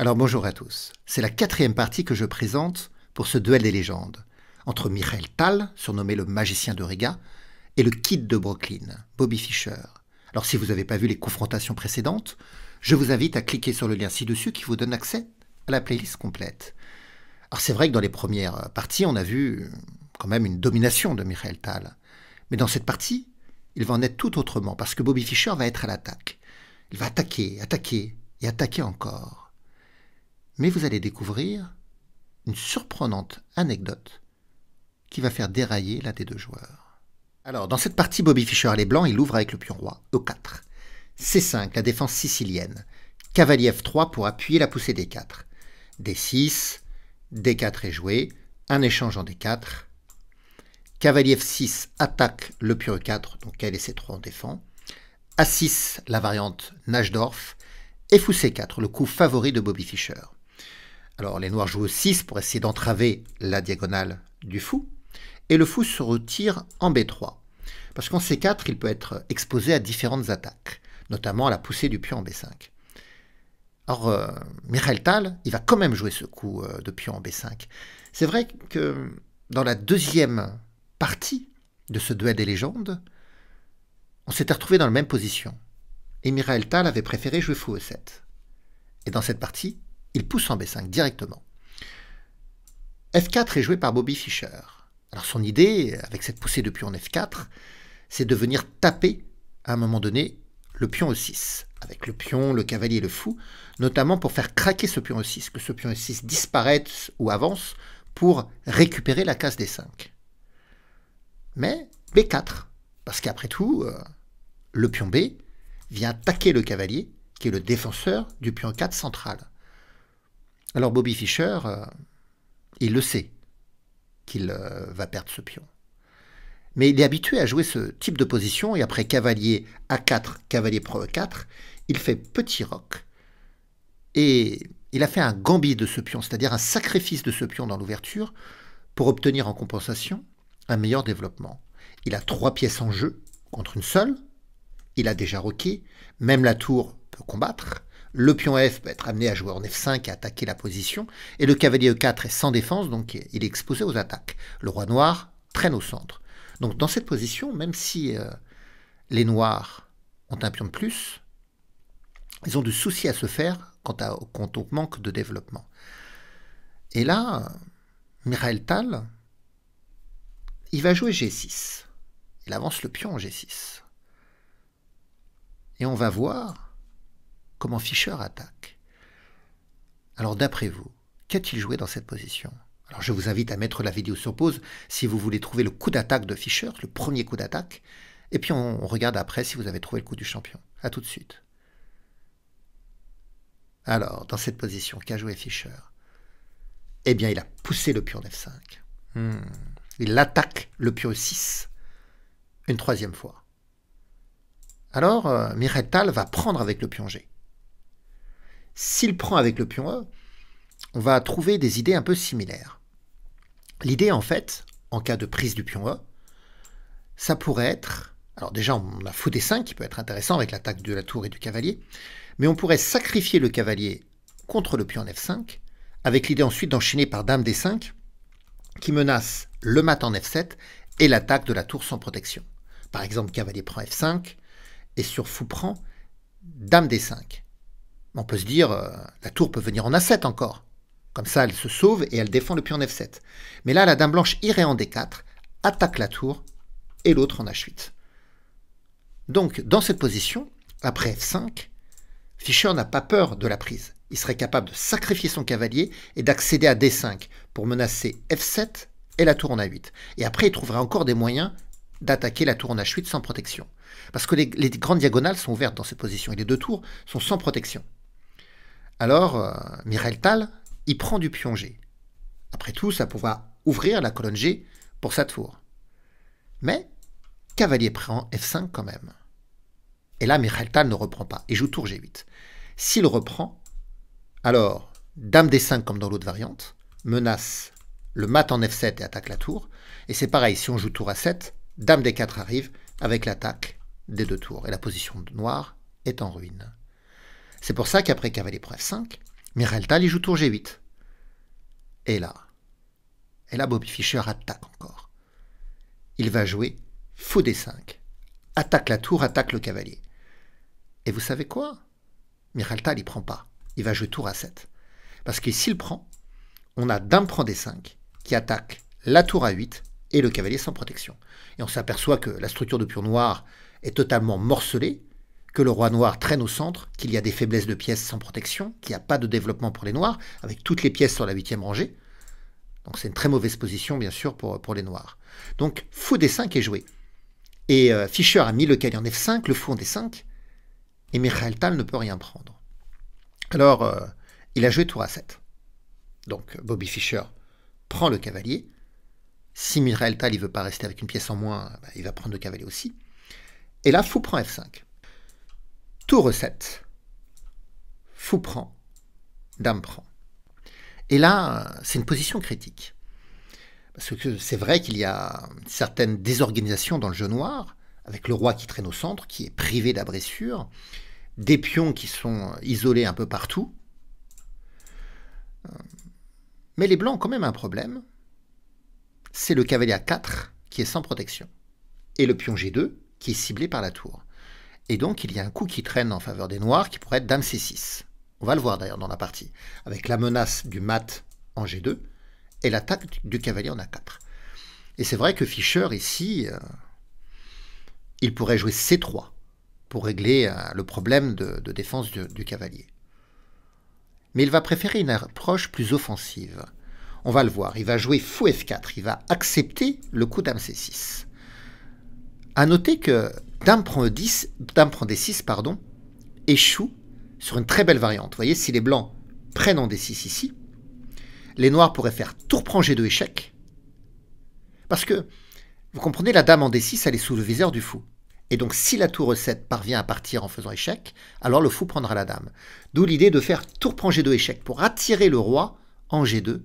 Alors bonjour à tous, c'est la quatrième partie que je présente pour ce duel des légendes entre Michael Tal, surnommé le magicien de Riga, et le Kid de Brooklyn, Bobby Fischer. Alors si vous n'avez pas vu les confrontations précédentes, je vous invite à cliquer sur le lien ci-dessus qui vous donne accès à la playlist complète. Alors c'est vrai que dans les premières parties, on a vu quand même une domination de Michael Tal. Mais dans cette partie, il va en être tout autrement, parce que Bobby Fischer va être à l'attaque. Il va attaquer, attaquer et attaquer encore. Mais vous allez découvrir une surprenante anecdote qui va faire dérailler l'un des deux joueurs. Alors, dans cette partie, Bobby Fischer, les blancs, il ouvre avec le pion roi, E4. C5, la défense sicilienne. Cavalier F3 pour appuyer la poussée D4. D6, D4 est joué, un échange en D4. Cavalier F6 attaque le pion E4, donc L et C3 on défend. A6, la variante Najdorf. Et fou C4, le coup favori de Bobby Fischer. Alors les noirs jouent E6 pour essayer d'entraver la diagonale du fou. Et le fou se retire en B3. Parce qu'en C4, il peut être exposé à différentes attaques, notamment à la poussée du pion en B5. Alors, Michael Tal, il va quand même jouer ce coup de pion en B5. C'est vrai que dans la deuxième partie de ce duel des légendes, on s'était retrouvé dans la même position. Et Michael Tal avait préféré jouer fou E7. Et dans cette partie, il pousse en B5 directement. F4 est joué par Bobby Fischer. Alors son idée, avec cette poussée de pion en F4, c'est de venir taper, à un moment donné, le pion E6, avec le pion, le cavalier et le fou, notamment pour faire craquer ce pion E6, que ce pion E6 disparaisse ou avance pour récupérer la case D5. Mais B4, parce qu'après tout, le pion B vient attaquer le cavalier, qui est le défenseur du pion 4 central. Alors Bobby Fischer, il le sait qu'il va perdre ce pion. Mais il est habitué à jouer ce type de position, et après cavalier A4, cavalier Pro E4, il fait petit roc. Et il a fait un gambit de ce pion, c'est-à-dire un sacrifice de ce pion dans l'ouverture, pour obtenir en compensation un meilleur développement. Il a 3 pièces en jeu contre une seule, il a déjà roqué, même la tour peut combattre, le pion F peut être amené à jouer en F5 et attaquer la position, et le cavalier E4 est sans défense, donc il est exposé aux attaques. Le roi noir traîne au centre. Donc dans cette position, même si les noirs ont un pion de plus, ils ont du souci à se faire quant au manque de développement. Et là, Michael Tal, il va jouer G6. Il avance le pion en G6. Et on va voir comment Fischer attaque. Alors d'après vous, qu'a-t-il joué dans cette position? Alors je vous invite à mettre la vidéo sur pause si vous voulez trouver le coup d'attaque de Fischer, le premier coup d'attaque, et puis on regarde après si vous avez trouvé le coup du champion. A tout de suite. Alors, dans cette position, qu'a joué Fischer? Eh bien, il a poussé le pion F5. Il attaque le pion E6 une troisième fois. Alors, Michael Tal va prendre avec le pion G. S'il prend avec le pion E, on va trouver des idées un peu similaires. L'idée, en fait, en cas de prise du pion E, ça pourrait être... Alors déjà, on a fou D5 qui peut être intéressant avec l'attaque de la tour et du cavalier, mais on pourrait sacrifier le cavalier contre le pion F5, avec l'idée ensuite d'enchaîner par dame D5, qui menace le mat en F7 et l'attaque de la tour sans protection. Par exemple, cavalier prend F5, et sur fou prend, dame D5. On peut se dire, la tour peut venir en A7 encore. Comme ça, elle se sauve et elle défend le pion en F7. Mais là, la dame blanche irait en D4, attaque la tour, et l'autre en H8. Donc, dans cette position, après F5, Fischer n'a pas peur de la prise. Il serait capable de sacrifier son cavalier et d'accéder à D5 pour menacer F7 et la tour en A8. Et après, il trouverait encore des moyens d'attaquer la tour en H8 sans protection. Parce que les grandes diagonales sont ouvertes dans cette position et les deux tours sont sans protection. Alors, Michael Tal, il prend du pion G. Après tout, ça pourra ouvrir la colonne G pour sa tour. Mais, cavalier prend F5 quand même. Et là, Michael Tal ne reprend pas et joue tour G8. S'il reprend, alors, dame D5 comme dans l'autre variante, menace le mat en F7 et attaque la tour. Et c'est pareil, si on joue tour A7, dame D4 arrive avec l'attaque des deux tours. Et la position noire est en ruine. C'est pour ça qu'après cavalier prend F5, Michael Tal, il joue tour G8. Et là, Bobby Fischer attaque encore. Il va jouer fou D5. Attaque la tour, attaque le cavalier. Et vous savez quoi? Michael Tal, il prend pas. Il va jouer tour A7. Parce que s'il prend, on a dame prend D5 qui attaque la tour A8 et le cavalier sans protection. Et on s'aperçoit que la structure de pion noir est totalement morcelée, que le roi noir traîne au centre, qu'il y a des faiblesses de pièces sans protection, qu'il n'y a pas de développement pour les noirs, avec toutes les pièces sur la 8e rangée. Donc c'est une très mauvaise position, bien sûr, pour les noirs. Donc fou D5 est joué. Et Fischer a mis le cavalier en F5, le fou en D5, et Michael Tal ne peut rien prendre. Alors, il a joué tour A7. Donc Bobby Fischer prend le cavalier. Si Michael Tal ne veut pas rester avec une pièce en moins, il va prendre le cavalier aussi. Et là, fou prend F5. Tour E7. Fou prend. Dame prend. Et là, c'est une position critique. Parce que c'est vrai qu'il y a une certaine désorganisation dans le jeu noir, avec le roi qui traîne au centre, qui est privé d'abressure, des pions qui sont isolés un peu partout. Mais les blancs ont quand même un problème. C'est le cavalier A4 qui est sans protection. Et le pion G2 qui est ciblé par la tour. Et donc il y a un coup qui traîne en faveur des noirs qui pourrait être dame C6. On va le voir d'ailleurs dans la partie. Avec la menace du mat en G2 et l'attaque du cavalier en A4. Et c'est vrai que Fischer ici, il pourrait jouer C3 pour régler le problème de défense du cavalier. Mais il va préférer une approche plus offensive. On va le voir, il va jouer fou F4, il va accepter le coup dame C6. A noter que dame prend D6, pardon, échoue sur une très belle variante. Vous voyez, si les blancs prennent en D6 ici, les noirs pourraient faire tour prend G2 échec. Parce que, vous comprenez, la dame en D6, elle est sous le viseur du fou. Et donc, si la tour E7 parvient à partir en faisant échec, alors le fou prendra la dame. D'où l'idée de faire tour prend G2 échec pour attirer le roi en G2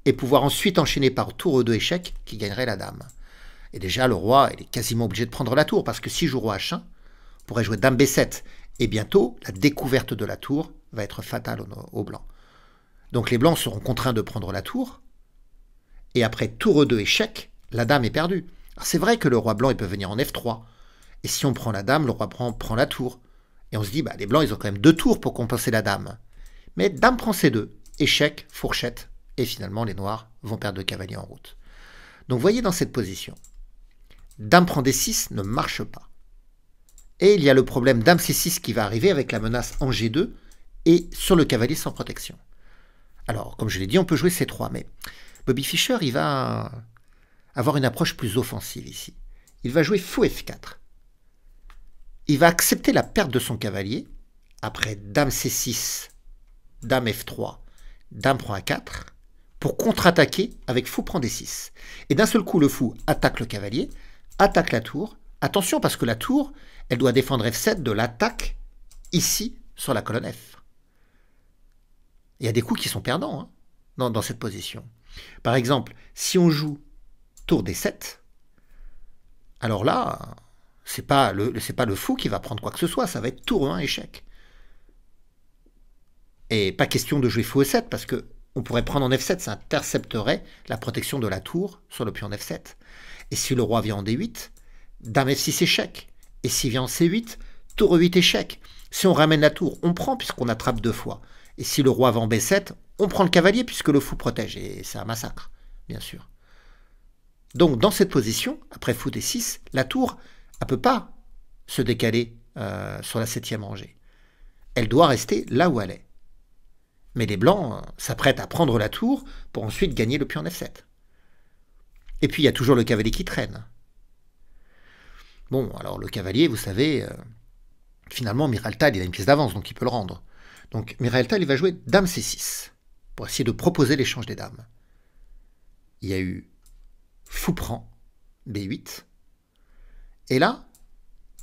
et pouvoir ensuite enchaîner par tour E2 échec qui gagnerait la dame. Et déjà, le roi, il est quasiment obligé de prendre la tour parce que si joue roi H1, on pourrait jouer dame B7. Et bientôt, la découverte de la tour va être fatale aux blancs. Donc les blancs seront contraints de prendre la tour. Et après tour E2 échec, la dame est perdue. Alors c'est vrai que le roi blanc, il peut venir en F3. Et si on prend la dame, le roi prend la tour. Et on se dit, les blancs, ils ont quand même 2 tours pour compenser la dame. Mais dame prend C2, échec, fourchette. Et finalement, les noirs vont perdre le cavalier en route. Donc voyez dans cette position, dame prend D6 ne marche pas. Et il y a le problème dame C6 qui va arriver avec la menace en G2 et sur le cavalier sans protection. Alors, comme je l'ai dit, on peut jouer C3, mais Bobby Fischer, il va avoir une approche plus offensive ici. Il va jouer fou F4. Il va accepter la perte de son cavalier, après dame C6, dame F3, dame prend A4, pour contre-attaquer avec fou prend D6. Et d'un seul coup, le fou attaque le cavalier, attaque la tour. Attention, parce que la tour, elle doit défendre F7 de l'attaque ici, sur la colonne F. Il y a des coups qui sont perdants dans cette position. Par exemple, si on joue tour D7, alors là, c'est pas le fou qui va prendre quoi que ce soit, ça va être tour E1 échec. Et pas question de jouer fou E7, parce que on pourrait prendre en F7, ça intercepterait la protection de la tour sur le pion en F7. Et si le roi vient en D8, dame F6 échec. Et s'il vient en C8, tour E8 échec. Si on ramène la tour, on prend puisqu'on attrape 2 fois. Et si le roi va en B7, on prend le cavalier puisque le fou protège. Et c'est un massacre, bien sûr. Donc dans cette position, après fou D6, la tour, elle ne peut pas se décaler sur la 7e rangée. Elle doit rester là où elle est. Mais les blancs s'apprêtent à prendre la tour pour ensuite gagner le pion F7. Et puis il y a toujours le cavalier qui traîne. Bon, alors le cavalier, vous savez, finalement Michael Tal, il a une pièce d'avance, donc il peut le rendre. Donc Michael Tal, il va jouer dame C6, pour essayer de proposer l'échange des dames. Il y a eu fou prend, B8. Et là,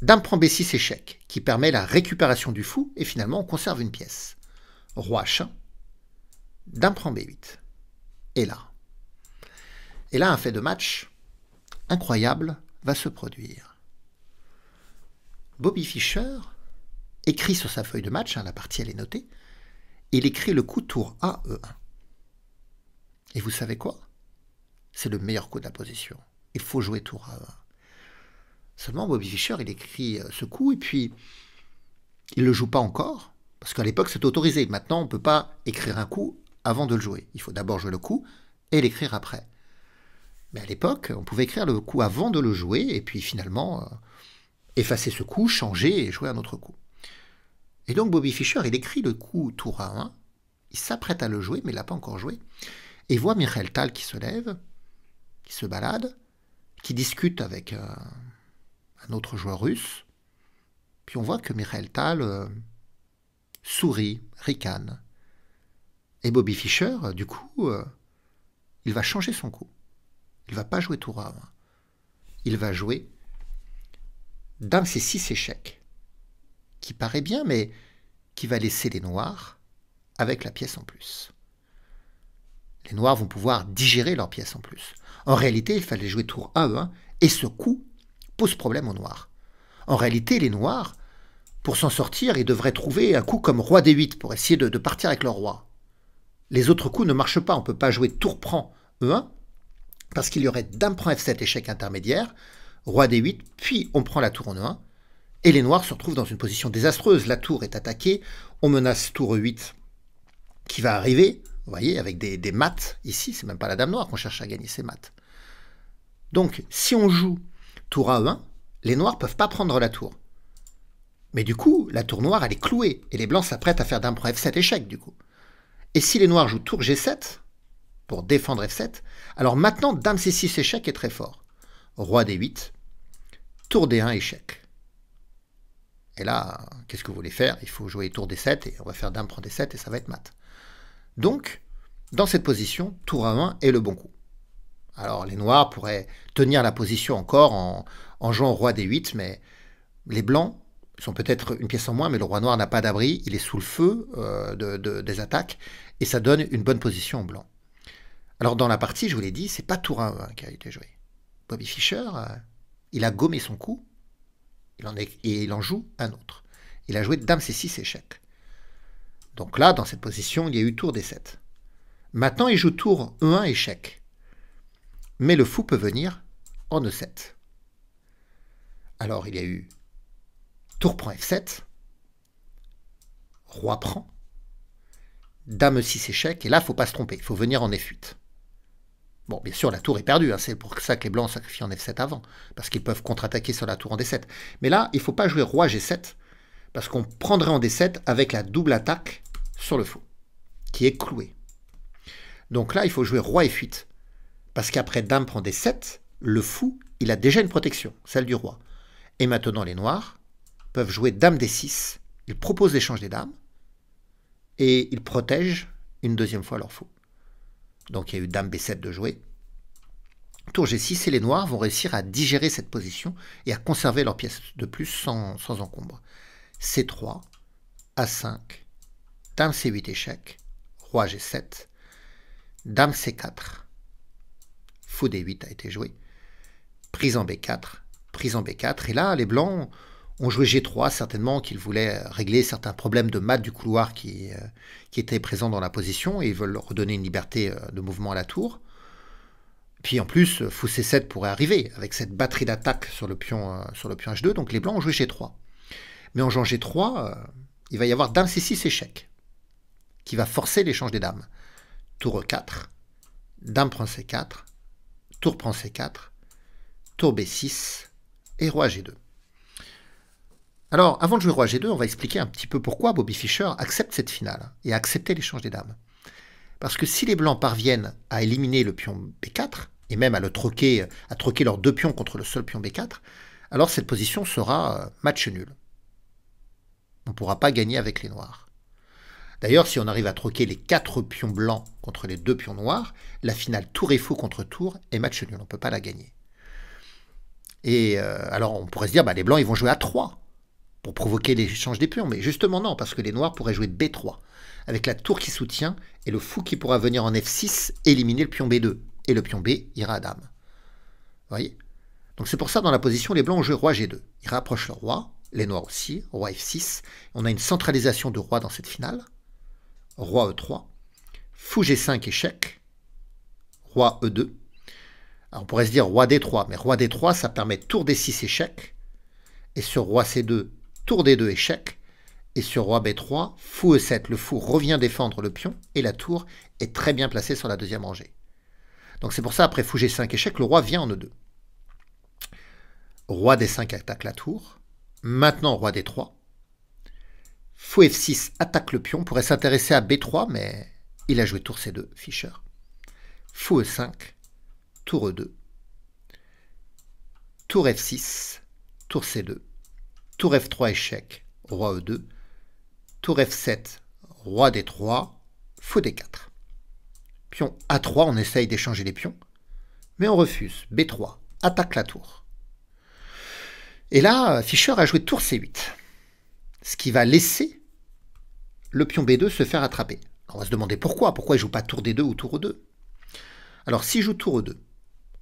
dame prend B6 échec, qui permet la récupération du fou, et finalement on conserve une pièce. Roi H1, dame prend B8. Et là, un fait de match incroyable va se produire. Bobby Fischer écrit sur sa feuille de match, la partie elle est notée, et il écrit le coup tour A, E1. Et vous savez quoi? C'est le meilleur coup de la position. Il faut jouer tour A, E1. Seulement, Bobby Fischer, il écrit ce coup, et puis il ne le joue pas encore, parce qu'à l'époque, c'est autorisé. Maintenant, on ne peut pas écrire un coup avant de le jouer. Il faut d'abord jouer le coup et l'écrire après. Mais à l'époque, on pouvait écrire le coup avant de le jouer, et puis finalement, effacer ce coup, changer et jouer un autre coup. Et donc Bobby Fischer, il écrit le coup tour A1, il s'apprête à le jouer, mais il ne l'a pas encore joué, et il voit Michael Tal qui se lève, qui se balade, qui discute avec un autre joueur russe, puis on voit que Michael Tal sourit, ricane. Et Bobby Fischer, du coup, il va changer son coup. Il ne va pas jouer tour A1. Il va jouer Dame C6 échec, qui paraît bien, mais qui va laisser les noirs avec la pièce en plus. Les noirs vont pouvoir digérer leur pièce en plus. En réalité, il fallait jouer tour A1, et ce coup pose problème aux noirs. En réalité, les noirs, pour s'en sortir, ils devraient trouver un coup comme roi D8 pour essayer de partir avec leur roi. Les autres coups ne marchent pas. On ne peut pas jouer tour prend E1, parce qu'il y aurait dame prend F7 échec intermédiaire, roi D8, puis on prend la tour en E1, et les noirs se retrouvent dans une position désastreuse. La tour est attaquée, on menace tour E8 qui va arriver, vous voyez, avec des mates. Ici, c'est même pas la dame noire qu'on cherche à gagner, c'est mates. Donc, si on joue tour A1, les noirs ne peuvent pas prendre la tour. Mais du coup, la tour noire, elle est clouée, et les blancs s'apprêtent à faire dame prend F7 échec, du coup. Et si les noirs jouent tour G7, pour défendre F7, alors maintenant, dame C6 échec est très fort. Roi D8, tour D1 échec. Et là, qu'est-ce que vous voulez faire? Il faut jouer tour D7, et on va faire dame prend D7, et ça va être mat. Donc, dans cette position, tour A1 est le bon coup. Alors, les noirs pourraient tenir la position encore en jouant roi D8, mais les blancs sont peut-être une pièce en moins, mais le roi noir n'a pas d'abri, il est sous le feu des attaques, et ça donne une bonne position aux blancs. Alors, dans la partie, je vous l'ai dit, c'est pas tour A1 qui a été joué. Bobby Fischer, il a gommé son coup, et il en joue un autre. Il a joué dame C6 échec. Donc là, dans cette position, il y a eu tour D7. Maintenant, il joue tour E1 échec. Mais le fou peut venir en E7. Alors, il y a eu tour prend F7, roi prend, dame E6 échec, et là, il ne faut pas se tromper, il faut venir en F8. Bon, bien sûr, la tour est perdue, hein, c'est pour ça que les blancs sacrifient en F7 avant, parce qu'ils peuvent contre-attaquer sur la tour en D7. Mais là, il ne faut pas jouer roi G7, parce qu'on prendrait en D7 avec la double attaque sur le fou, qui est cloué. Donc là, il faut jouer roi F8, parce qu'après dame prend D7, le fou, il a déjà une protection, celle du roi. Et maintenant, les noirs peuvent jouer dame D6, ils proposent l'échange des dames, et ils protègent une deuxième fois leur fou. Donc il y a eu dame B7 de jouer. Tour G6, et les noirs vont réussir à digérer cette position et à conserver leur pièce de plus sans encombre. C3, A5, dame C8 échec, roi G7, dame C4, fou D8 a été joué, prise en B4, prise en B4, et là les blancs ont joué G3, certainement qu'ils voulaient régler certains problèmes de mat du couloir qui étaient présents dans la position, et ils veulent leur redonner une liberté de mouvement à la tour. Puis en plus, fou C7 pourrait arriver, avec cette batterie d'attaque sur le pion H2, donc les blancs ont joué G3. Mais en jouant G3, il va y avoir dame C6 échec, qui va forcer l'échange des dames. Tour E4, dame prend C4, tour prend C4, tour B6, et roi G2. Alors, avant de jouer roi G2, on va expliquer un petit peu pourquoi Bobby Fischer accepte cette finale et a accepté l'échange des dames. Parce que si les blancs parviennent à éliminer le pion B4, et même à troquer leurs deux pions contre le seul pion B4, alors cette position sera match nul. On ne pourra pas gagner avec les noirs. D'ailleurs, si on arrive à troquer les 4 pions blancs contre les 2 pions noirs, la finale tour et fou contre tour est match nul, on ne peut pas la gagner. Et alors on pourrait se dire, les blancs ils vont jouer à 3 pour provoquer l'échange des pions, mais justement non, parce que les noirs pourraient jouer B3, avec la tour qui soutient, et le fou qui pourra venir en F6 éliminer le pion B2, et le pion B ira à dame. Vous voyez? Donc c'est pour ça, dans la position, les blancs ont joué roi G2. Ils rapprochent le roi, les noirs aussi, roi F6. On a une centralisation de roi dans cette finale. roi E3, fou G5 échec, roi E2. Alors on pourrait se dire roi D3, mais roi D3, ça permet tour D6 échec, et sur roi C2, tour D2 échec, et sur roi B3, fou E7, le fou revient défendre le pion, et la tour est très bien placée sur la deuxième rangée. Donc c'est pour ça, après fou G5 échec, le roi vient en E2. Roi D5 attaque la tour. Maintenant, roi D3. Fou F6 attaque le pion. On pourrait s'intéresser à B3, mais il a joué tour C2, Fischer. Fou E5, tour E2. Tour F6, tour C2. Tour F3 échec, roi E2. Tour F7, roi D3. Fou D4. Pion A3, on essaye d'échanger les pions. Mais on refuse. B3, attaque la tour. Et là, Fischer a joué tour C8, ce qui va laisser le pion B2 se faire attraper. On va se demander pourquoi il ne joue pas tour D2 ou tour E2. Alors s'il joue tour E2,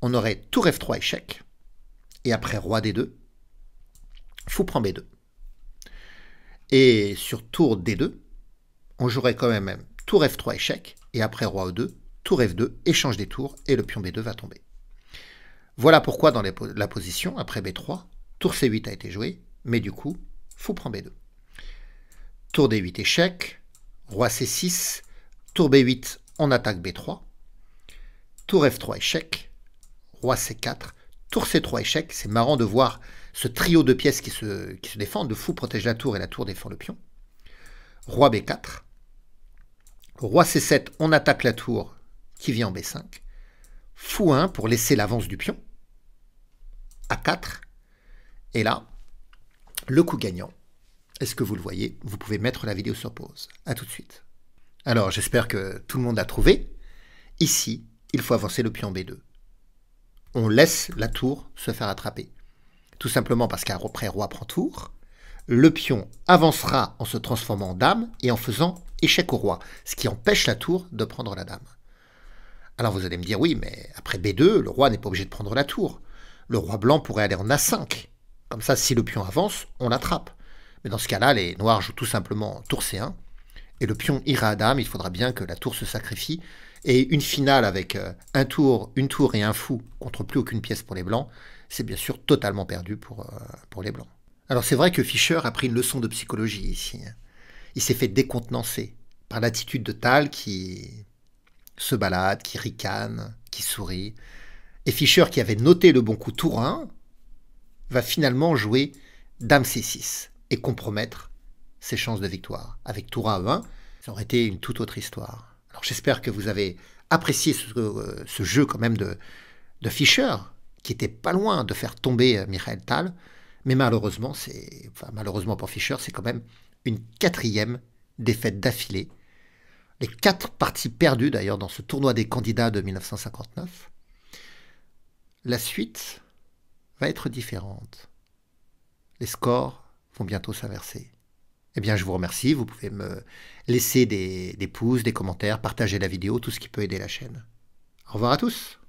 on aurait tour F3 échec, et après roi D2, fou prend B2. Et sur tour D2, on jouerait quand même tour F3 échec, et après roi E2, tour F2, échange des tours, et le pion B2 va tomber. Voilà pourquoi dans la position, après B3, tour C8 a été joué, mais du coup, fou prend B2. Tour D8 échec, roi C6, tour B8, on attaque B3, tour F3 échec, roi C4, tour C3 échec. C'est marrant de voir ce trio de pièces qui se défendent. Le fou protège la tour et la tour défend le pion. Roi B4, roi C7, on attaque la tour qui vient en B5, fou 1 pour laisser l'avance du pion, A4, et là, le coup gagnant. Est-ce que vous le voyez? Vous pouvez mettre la vidéo sur pause. A tout de suite. Alors, j'espère que tout le monde a trouvé. Ici, il faut avancer le pion B2. On laisse la tour se faire attraper. Tout simplement parce qu'après roi prend tour, le pion avancera en se transformant en dame et en faisant échec au roi, ce qui empêche la tour de prendre la dame. Alors vous allez me dire, oui, mais après B2, le roi n'est pas obligé de prendre la tour. Le roi blanc pourrait aller en A5. Comme ça, si le pion avance, on l'attrape. Mais dans ce cas-là, les noirs jouent tout simplement tour C1. Et le pion ira à dame, il faudra bien que la tour se sacrifie. Et une finale avec une tour et un fou contre plus aucune pièce pour les blancs, c'est bien sûr totalement perdu pour les blancs. Alors c'est vrai que Fischer a pris une leçon de psychologie ici. Il s'est fait décontenancer par l'attitude de Tal qui se balade, qui ricane, qui sourit. Et Fischer, qui avait noté le bon coup tour 1, va finalement jouer dame C6 et compromettre ses chances de victoire. Avec tour A1, ça aurait été une toute autre histoire. Alors j'espère que vous avez apprécié ce jeu quand même de Fischer, qui était pas loin de faire tomber Michael Tal, mais malheureusement, malheureusement pour Fischer, c'est quand même une 4e défaite d'affilée. Les 4 parties perdues d'ailleurs dans ce tournoi des candidats de 1959. La suite va être différente. Les scores vont bientôt s'inverser. Eh bien, je vous remercie. Vous pouvez me laisser des pouces, des commentaires, partager la vidéo, tout ce qui peut aider la chaîne. Au revoir à tous.